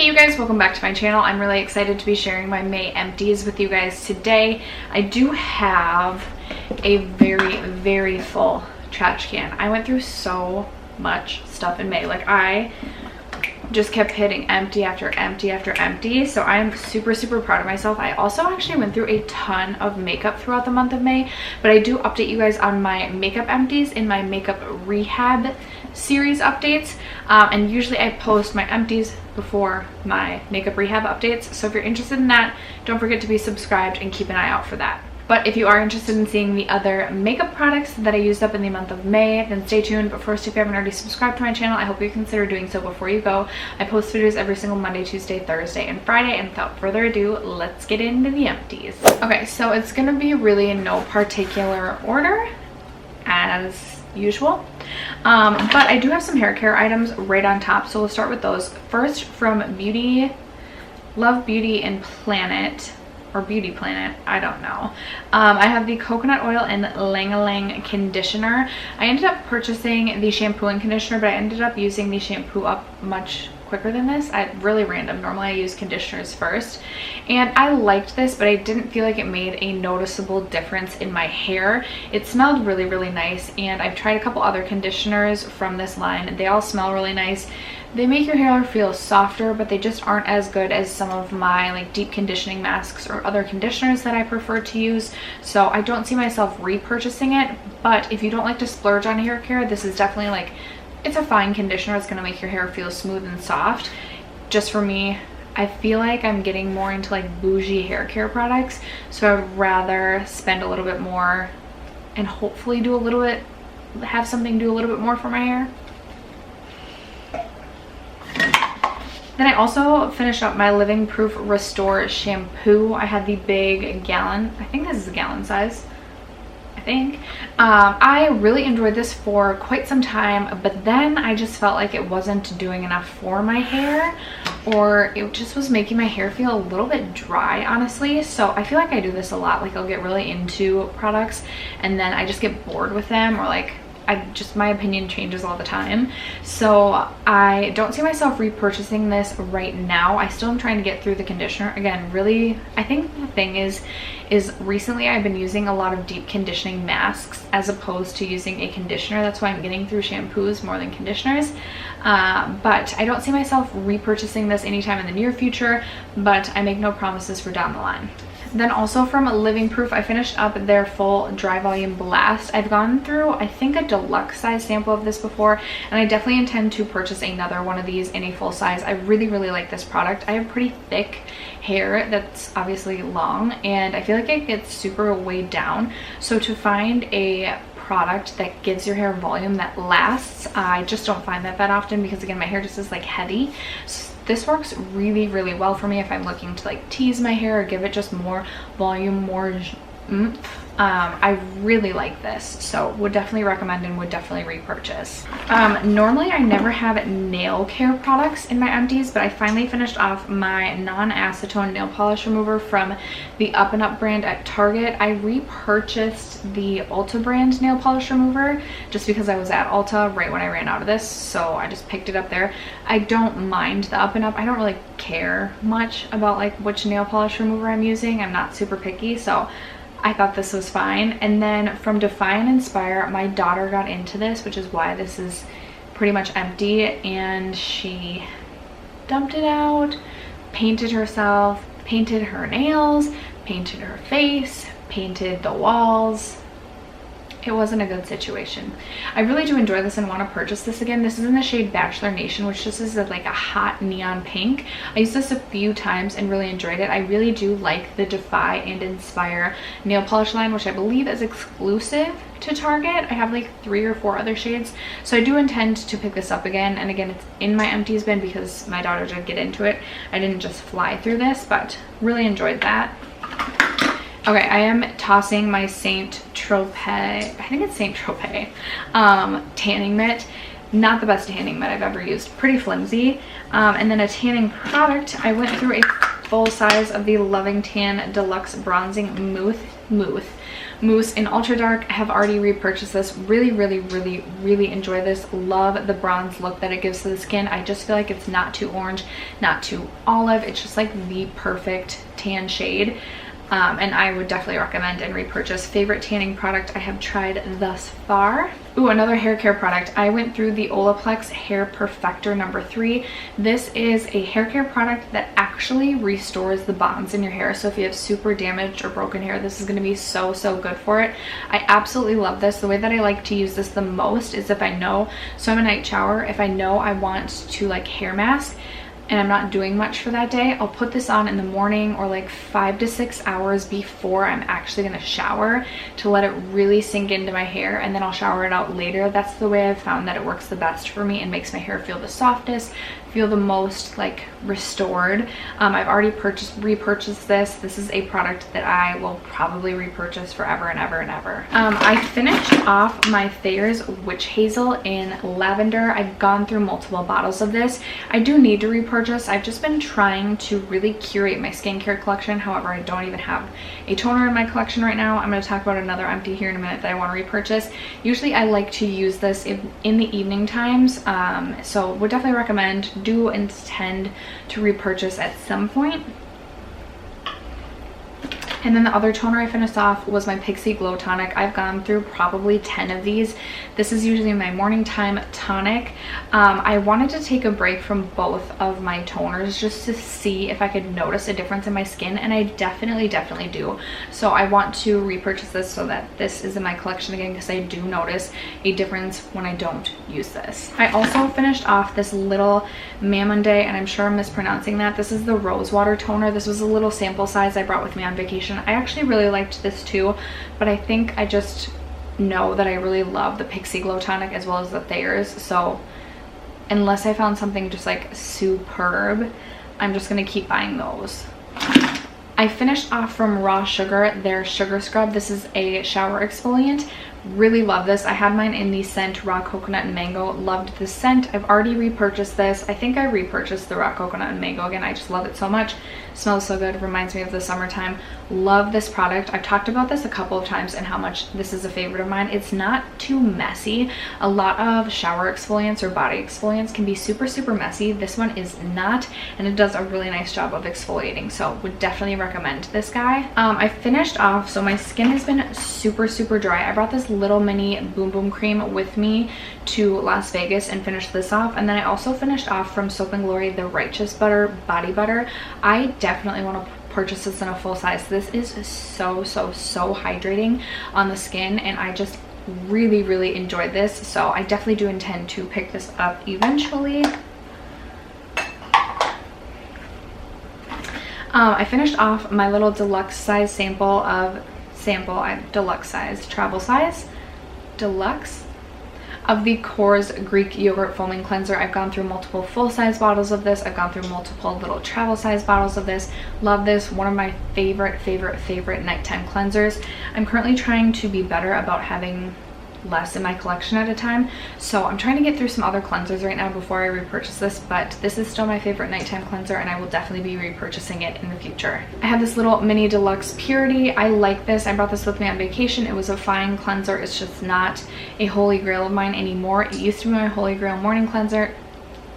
you guys, welcome back to my channel. I'm really excited to be sharing my May empties with you guys today. I do have a very full trash can. I went through so much stuff in May. Like, I just kept hitting empty after empty after empty, so I'm super proud of myself. I also actually went through a ton of makeup throughout the month of May, but I do update you guys on my makeup empties in my makeup rehab series updates, and usually I post my empties before my makeup rehab updates. So if you're interested in that, don't forget to be subscribed and keep an eye out for that. But if you are interested in seeing the other makeup products that I used up in the month of May, then stay tuned. But first, if you haven't already subscribed to my channel, I hope you consider doing so before you go. I post videos every single Monday, Tuesday, Thursday, and Friday. And without further ado, let's get into the empties. Okay, so it's gonna be really in no particular order as usual. But I do have some hair care items right on top, so we'll start with those. First, from Love Beauty and Planet, or Beauty Planet, I don't know. I have the coconut oil and Lang conditioner. I ended up purchasing the shampoo and conditioner, but I ended up using the shampoo up much quicker than this. Really random. Normally I use conditioners first, and I liked this, but I didn't feel like it made a noticeable difference in my hair. It smelled really nice, and I've tried a couple other conditioners from this line. They all smell really nice. They make your hair feel softer, but they just aren't as good as some of my like deep conditioning masks or other conditioners that I prefer to use. So I don't see myself repurchasing it, but if you don't like to splurge on hair care, this is definitely like, it's a fine conditioner. It's gonna make your hair feel smooth and soft. Just for me, I feel like I'm getting more into like bougie hair care products, so I'd rather spend a little bit more and hopefully have something do a little bit more for my hair. Then I also finished up my Living Proof Restore shampoo. I had the big gallon. I think this is a gallon size. I think. I really enjoyed this for quite some time, but then I just felt like it wasn't doing enough for my hair, or it just was making my hair feel a little bit dry, honestly. So I feel like I do this a lot. Like, I'll get really into products and then I just get bored with them, or like my opinion changes all the time. So I don't see myself repurchasing this right now. I still am trying to get through the conditioner. Again, really, I think the thing is recently I've been using a lot of deep conditioning masks as opposed to using a conditioner. That's why I'm getting through shampoos more than conditioners. But I don't see myself repurchasing this anytime in the near future, but I make no promises for down the line. Then also from Living Proof, I finished up their full dry volume blast. I've gone through, I think, a deluxe size sample of this before, and I definitely intend to purchase another one of these in a full size. I really like this product. I have pretty thick hair that's obviously long, and I feel like it gets super weighed down. So to find a product that gives your hair volume that lasts, I just don't find that often, because again, my hair just is like heavy. So this works really well for me if I'm looking to like tease my hair or give it just more volume, more oomph. I really like this, so would definitely recommend and would definitely repurchase. Normally I never have nail care products in my empties, but I finally finished off my non-acetone nail polish remover from the Up and Up brand at Target. I repurchased the Ulta brand nail polish remover just because I was at Ulta right when I ran out of this, so I just picked it up there. I don't mind the Up and Up. I don't really care much about like which nail polish remover I'm using. I'm not super picky, so I thought this was fine. And then from Defy and Inspire, my daughter got into this, which is why this is pretty much empty, and she dumped it out, painted herself, painted her nails, painted her face, painted the walls. It wasn't a good situation. I really do enjoy this and want to purchase this again. This is in the shade Bachelor Nation, which just is like a hot neon pink. I used this a few times and really enjoyed it. I really do like the Defy and Inspire nail polish line, which I believe is exclusive to Target. I have like 3 or 4 other shades, so I do intend to pick this up again. And again, it's in my empties bin because my daughter did get into it. I didn't just fly through this, but really enjoyed that. Okay, I am tossing my Saint Tropez, I think it's Saint Tropez, tanning mitt. Not the best tanning mitt I've ever used. Pretty flimsy. And then a tanning product. I went through a full size of the Loving Tan Deluxe Bronzing Mousse in Ultra Dark. I have already repurchased this. Really enjoy this. Love the bronze look that it gives to the skin. I just feel like it's not too orange, not too olive. It's just like the perfect tan shade. And I would definitely recommend and repurchase. Favorite tanning product I have tried thus far. Ooh, another hair care product. I went through the Olaplex Hair Perfector number 3. This is a hair care product that actually restores the bonds in your hair. So if you have super damaged or broken hair, this is going to be so good for it. I absolutely love this. The way that I like to use this the most is if I know, so I'm a night shower, if I know I want to like hair mask and I'm not doing much for that day, I'll put this on in the morning or like 5 to 6 hours before I'm actually gonna shower to let it really sink into my hair, and then I'll shower it out later. That's the way I've found that it works the best for me and makes my hair feel the softest, feel the most like restored. I've already repurchased this. This is a product that I will probably repurchase forever and ever and ever. I finished off my Thayer's Witch Hazel in Lavender. I've gone through multiple bottles of this. I do need to repurchase. I've just been trying to really curate my skincare collection. However, I don't even have a toner in my collection right now. I'm going to talk about another empty here in a minute that I want to repurchase. Usually I like to use this in the evening times, so would definitely recommend. Do intend to repurchase at some point. And then the other toner I finished off was my Pixi Glow Tonic. I've gone through probably 10 of these. This is usually my morning time tonic. I wanted to take a break from both of my toners just to see if I could notice a difference in my skin, and I definitely do. So I want to repurchase this so that this is in my collection again, because I do notice a difference when I don't use this. I also finished off this little Mamonde, and I'm sure I'm mispronouncing that. This is the Rose Water Toner. This was a little sample size I brought with me on vacation. I actually really liked this too, but I think I just know that I really love the Pixi Glow Tonic as well as the Thayer's, so unless I found something just like superb, I'm just gonna keep buying those. I finished off from Raw Sugar their Sugar Scrub. This is a shower exfoliant. Really love this. I had mine in the scent Raw Coconut and Mango. Loved the scent. I've already repurchased this. I think I repurchased the Raw Coconut and Mango again. I just love it so much. Smells so good. Reminds me of the summertime. Love this product. I've talked about this a couple of times and how much this is a favorite of mine. It's not too messy. A lot of shower exfoliants or body exfoliants can be super messy. This one is not, and it does a really nice job of exfoliating, so would definitely recommend this guy. I finished off, so my skin has been super dry. I brought this little mini Boom Boom cream with me to Las Vegas and finished this off, and then I also finished off from Soap & Glory the Righteous Butter Body Butter. I definitely want to purchase this in a full size. This is so hydrating on the skin, and I just really enjoyed this, so I definitely do intend to pick this up eventually. I finished off my little deluxe size deluxe size travel size deluxe of the Core's Greek Yogurt Foaming Cleanser. I've gone through multiple full-size bottles of this. I've gone through multiple little travel size bottles of this. Love this. One of my favorite nighttime cleansers. I'm currently trying to be better about having less in my collection at a time, so I'm trying to get through some other cleansers right now before I repurchase this, but this is still my favorite nighttime cleanser, and I will definitely be repurchasing it in the future. I have this little mini deluxe Purity. I like this. I brought this with me on vacation. It was a fine cleanser. It's just not a holy grail of mine anymore. It used to be my holy grail morning cleanser.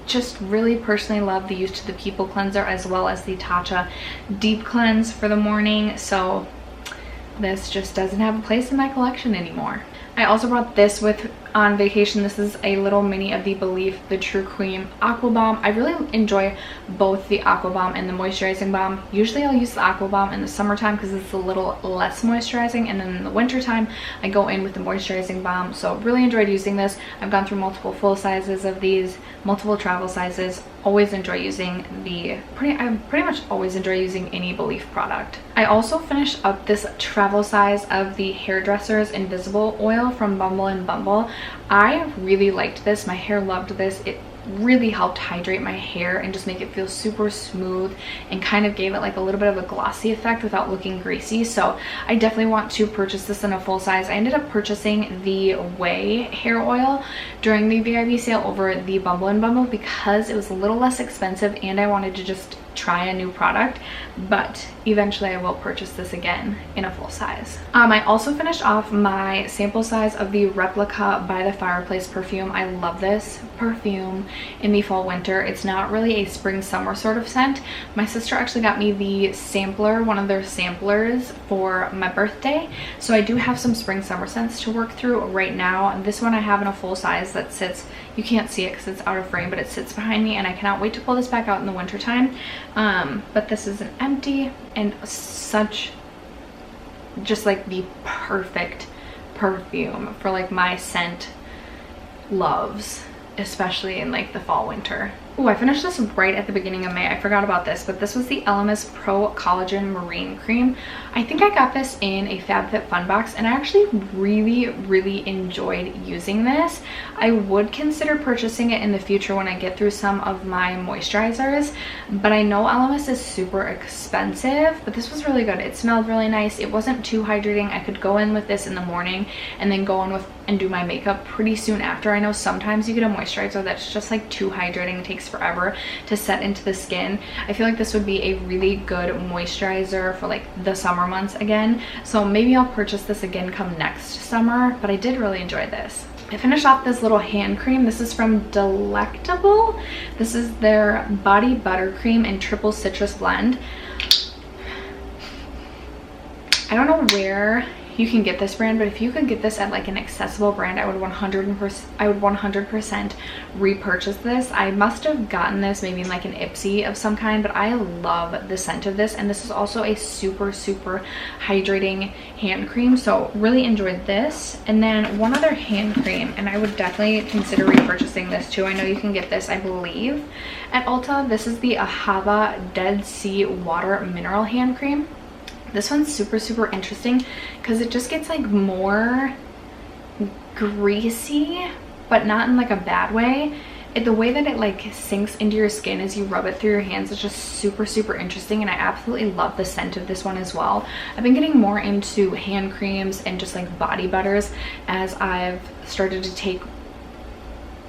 Just really personally love the Used to the People cleanser as well as the Tatcha deep cleanse for the morning, so this just doesn't have a place in my collection anymore. I also brought this with on vacation. This is a little mini of the Belief the True Cream Aqua Bomb. I really enjoy both the Aqua Bomb and the moisturizing balm. Usually I'll use the Aqua Bomb in the summertime because it's a little less moisturizing, and then in the winter time I go in with the moisturizing balm. So really enjoyed using this. I've gone through multiple full sizes of these, multiple travel sizes. Always enjoy using I pretty much always enjoy using any Belief product. I also finished up this travel size of the Hairdresser's Invisible Oil from Bumble & Bumble. I really liked this. My hair loved this. It really helped hydrate my hair and just make it feel super smooth and kind of gave it like a little bit of a glossy effect without looking greasy. So I definitely want to purchase this in a full size. I ended up purchasing the Way hair oil during the VIB sale over the Bumble & Bumble because it was a little less expensive, and I wanted to just try a new product, but eventually I will purchase this again in a full size. I also finished off my sample size of the Replica by the Fireplace perfume. I love this perfume in the fall winter. It's not really a spring summer sort of scent. My sister actually got me the sampler, one of their samplers, for my birthday, so I do have some spring summer scents to work through right now. And this one I have in a full size that sits, you can't see it because it's out of frame, but it sits behind me, and I cannot wait to pull this back out in the winter time. But this is an empty, and such just like the perfect perfume for like my scent loves, especially in like the fall winter. Oh, I finished this right at the beginning of May. I forgot about this, but this was the Elemis Pro Collagen Marine Cream. I think I got this in a FabFitFun box, and I actually really enjoyed using this. I would consider purchasing it in the future when I get through some of my moisturizers, but I know Elemis is super expensive, but this was really good. It smelled really nice. It wasn't too hydrating. I could go in with this in the morning and then go on with and do my makeup pretty soon after. I know sometimes you get a moisturizer that's just like too hydrating. It takes forever to set into the skin. I feel like this would be a really good moisturizer for like the summer months again, so maybe I'll purchase this again come next summer, but I did really enjoy this. I finished off this little hand cream. This is from Delectable. This is their body butter cream in triple citrus blend. I don't know where you can get this brand, but if you could get this at like an accessible brand, I would 100% repurchase this. I must have gotten this maybe in like an Ipsy of some kind, but I love the scent of this, and this is also a super hydrating hand cream, so really enjoyed this. And then one other hand cream, and I would definitely consider repurchasing this too. I know you can get this, I believe, at Ulta. This is the Ahava Dead Sea Water Mineral Hand Cream. This one's super interesting because it just gets like more greasy, but not in like a bad way. The way that it like sinks into your skin as you rub it through your hands is just super interesting, and I absolutely love the scent of this one as well. I've been getting more into hand creams and just like body butters as I've started to take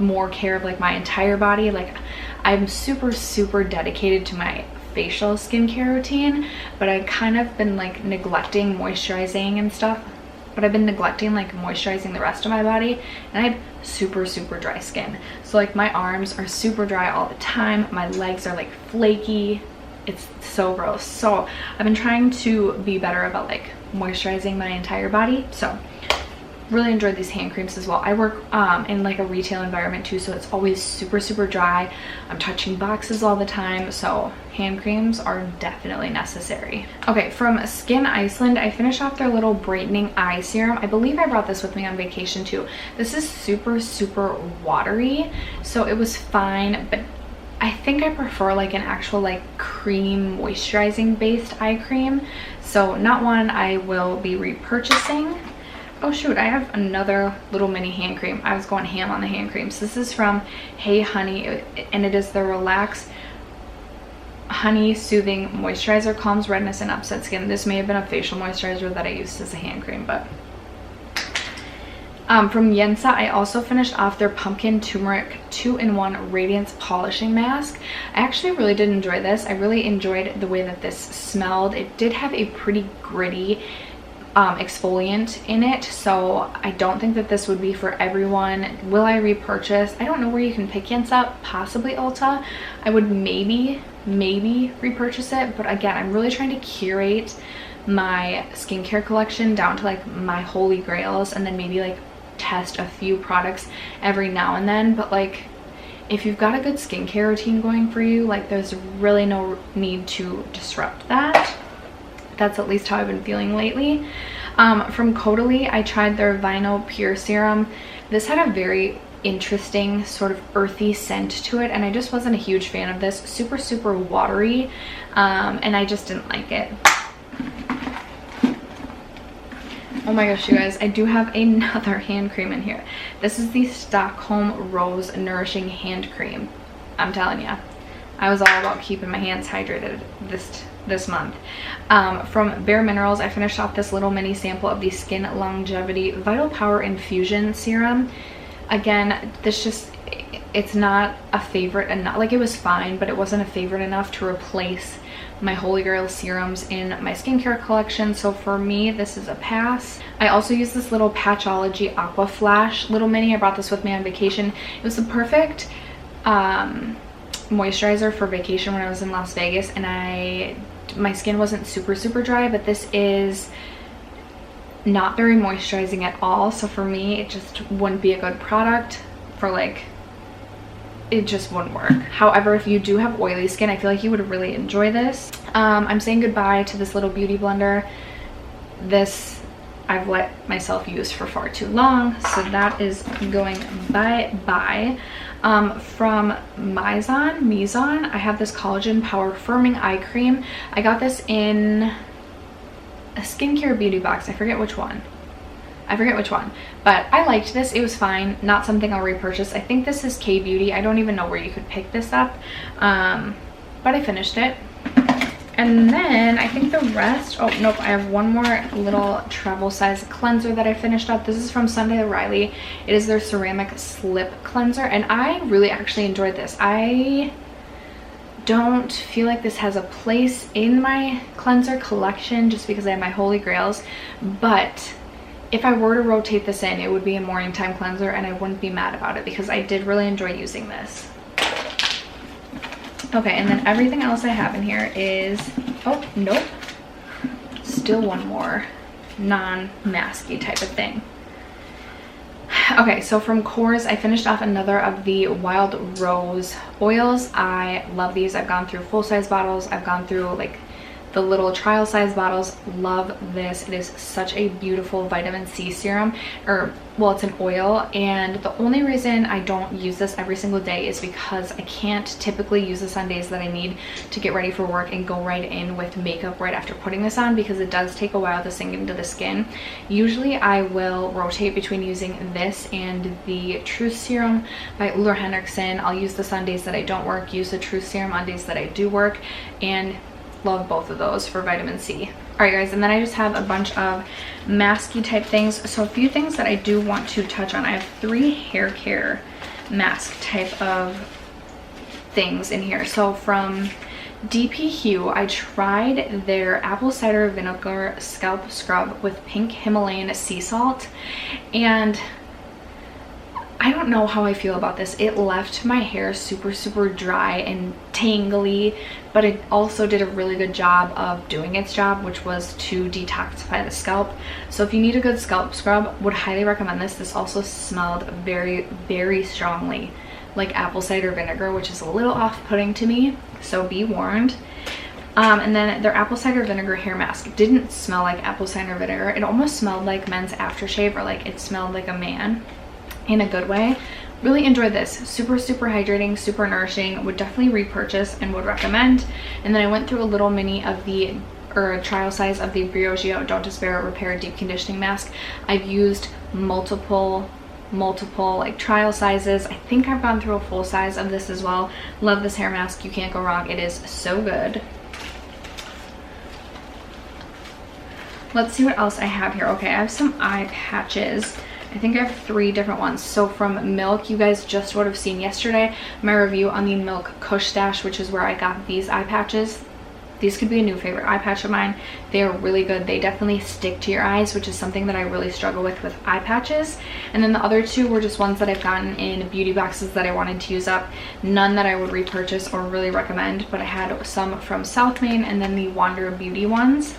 more care of like my entire body. Like I'm super dedicated to my facial skincare routine, but I kind of been like neglecting moisturizing and stuff, but I've been neglecting like moisturizing the rest of my body, and I have super dry skin. So like my arms are super dry all the time, my legs are like flaky. It's so gross. So I've been trying to be better about like moisturizing my entire body. So really enjoyed these hand creams as well. I work in like a retail environment too, so it's always super dry. I'm touching boxes all the time, so hand creams are definitely necessary. Okay, from Skin Iceland, I finished off their little brightening eye serum. I believe I brought this with me on vacation too. This is super watery, so it was fine, but I think I prefer like an actual like cream moisturizing based eye cream, so not one I will be repurchasing. Oh shoot, I have another little mini hand cream. I was going ham on the hand creams. This is from Hey Honey, and it is the Relax Honey Soothing Moisturizer. Calms redness and upset skin. This may have been a facial moisturizer that I used as a hand cream, but from Yensa, I also finished off their Pumpkin Turmeric 2-in-1 Radiance Polishing Mask. I actually really did enjoy this. I really enjoyed the way that this smelled. It did have a pretty gritty exfoliant in it, so I don't think that this would be for everyone. Will I repurchase? I don't know where you can pick Yensa, possibly Ulta. I would maybe repurchase it, but again, I'm really trying to curate my skincare collection down to like my holy grails, and then maybe like test a few products every now and then. But like if you've got a good skincare routine going for you, like there's really no need to disrupt that. That's at least how I've been feeling lately. From Caudalie, I tried their Vinyl Pure Serum. This had a very interesting sort of earthy scent to it, and I just wasn't a huge fan of this. Super watery, and I just didn't like it. Oh my gosh, you guys, I do have another hand cream in here. This is the Stockholm Rose Nourishing Hand Cream. I'm telling you, I was all about keeping my hands hydrated this month. From Bare Minerals, I finished off this little mini sample of the Skin Longevity Vital Power Infusion Serum. Again, this just, it's not a favorite enough. Like, it was fine, but it wasn't a favorite enough to replace my Holy Grail serums in my skincare collection. So for me, this is a pass. I also use this little Patchology Aqua Flash little mini. I brought this with me on vacation. It was the perfect moisturizer for vacation when I was in Las Vegas, and my skin wasn't super dry, but this is not very moisturizing at all. So for me, it just wouldn't be a good product for, like, it just wouldn't work. However, if you do have oily skin, I feel like you would really enjoy this. I'm saying goodbye to this little beauty blender. This I've let myself use for far too long, so that is going bye-bye. From Mizon, I have this Collagen Power Firming Eye Cream. I got this in a skincare beauty box. I forget which one, but I liked this. It was fine. Not something I'll repurchase. I think this is K-Beauty. I don't even know where you could pick this up, but I finished it. And then I think the rest, oh nope, I have one more little travel size cleanser that I finished up. This is from Sunday Riley. It is their ceramic slip cleanser, and I really actually enjoyed this. I don't feel like this has a place in my cleanser collection just because I have my Holy Grails, but if I were to rotate this in, it would be a morning time cleanser, and I wouldn't be mad about it because I did really enjoy using this. Okay, and then everything else I have in here is, oh, nope, still one more non-masky type of thing. Okay, so from Kors, I finished off another of the Wild Rose oils. I love these. I've gone through full-size bottles. I've gone through, like, the little trial size bottles. Love this. It is such a beautiful vitamin C serum, or well, it's an oil, and the only reason I don't use this every single day is because I can't typically use this on days that I need to get ready for work and go right in with makeup right after putting this on, because it does take a while to sink into the skin. Usually I will rotate between using this and the Truth Serum by Uller Henriksen. I'll use this on days that I don't work, use the Truth Serum on days that I do work, and love both of those for vitamin C. All right, guys, and then I just have a bunch of masky type things. So a few things that I do want to touch on. I have 3 hair care mask type of things in here. So from DP Hue, I tried their apple cider vinegar scalp scrub with pink Himalayan sea salt, and I don't know how I feel about this. It left my hair super dry and tangly, but it also did a really good job of doing its job, which was to detoxify the scalp. So if you need a good scalp scrub, would highly recommend this. This also smelled very strongly like apple cider vinegar, which is a little off-putting to me, so be warned. And then their apple cider vinegar hair mask didn't smell like apple cider vinegar. It almost smelled like men's aftershave, or like it smelled like a man, in a good way. Really enjoyed this. Super hydrating, super nourishing. Would definitely repurchase and would recommend. And then I went through a little mini of the, or a trial size of the Briogeo Don't Despair Repair Deep Conditioning Mask. I've used multiple like trial sizes. I think I've gone through a full size of this as well. Love this hair mask. You can't go wrong. It is so good. Let's see what else I have here. Okay, I have some eye patches. I think I have 3 different ones. So from Milk, you guys just would have seen yesterday my review on the Milk Kush Stash, which is where I got these eye patches. These could be a new favorite eye patch of mine. They are really good. They definitely stick to your eyes, which is something that I really struggle with eye patches. And then the other 2 were just ones that I've gotten in beauty boxes that I wanted to use up. None that I would repurchase or really recommend, but I had some from South Main, and then the Wander Beauty ones.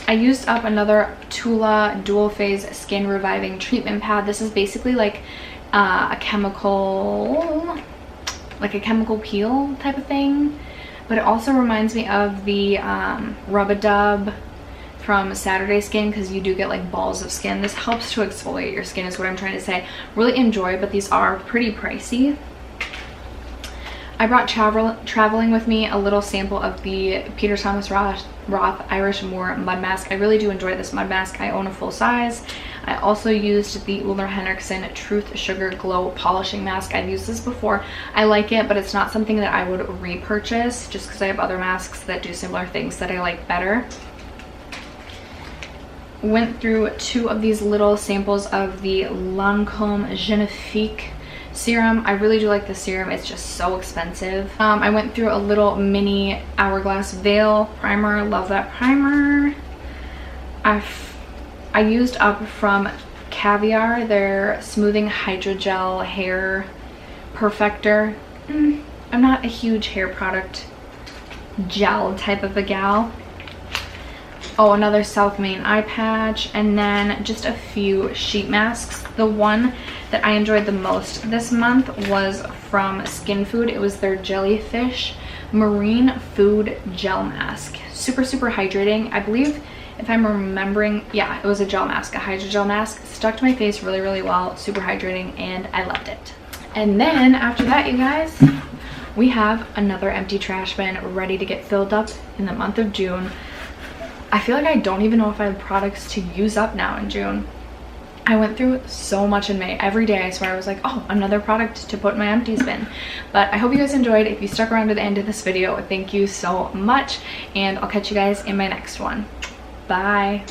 I used up another Tula Dual Phase Skin Reviving Treatment Pad. This is basically like a chemical peel type of thing, but it also reminds me of the Rub-A-Dub from Saturday Skin, because you do get like balls of skin. This helps to exfoliate your skin is what I'm trying to say. Really enjoy, but these are pretty pricey. I brought traveling with me a little sample of the Peter Thomas Roth Irish Moor Mud Mask. I really do enjoy this mud mask. I own a full size. I also used the Uller Henriksen Truth Sugar Glow Polishing Mask. I've used this before. I like it, but it's not something that I would repurchase just because I have other masks that do similar things that I like better. went through 2 of these little samples of the Lancome Genifique serum. I really do like this serum. It's just so expensive. I went through a little mini Hourglass Veil primer. Love that primer. I used up from Caviar their Smoothing Hydrogel Hair Perfector. I'm not a huge hair product gel type of a gal. Oh, another South Main eye patch, and then just a few sheet masks. The one that I enjoyed the most this month was from Skin Food. It was their Jellyfish Marine Food Gel Mask. Super hydrating. I believe, if I'm remembering, yeah, it was a gel mask, a hydrogel mask. Stuck to my face really well, super hydrating, and I loved it. And then after that, you guys, we have another empty trash bin ready to get filled up in the month of June. I feel like I don't even know if I have products to use up now in June. I went through so much in May. Every day I swear I was like, oh, another product to put in my empties bin. But I hope you guys enjoyed. If you stuck around to the end of this video, thank you so much, and I'll catch you guys in my next one. Bye.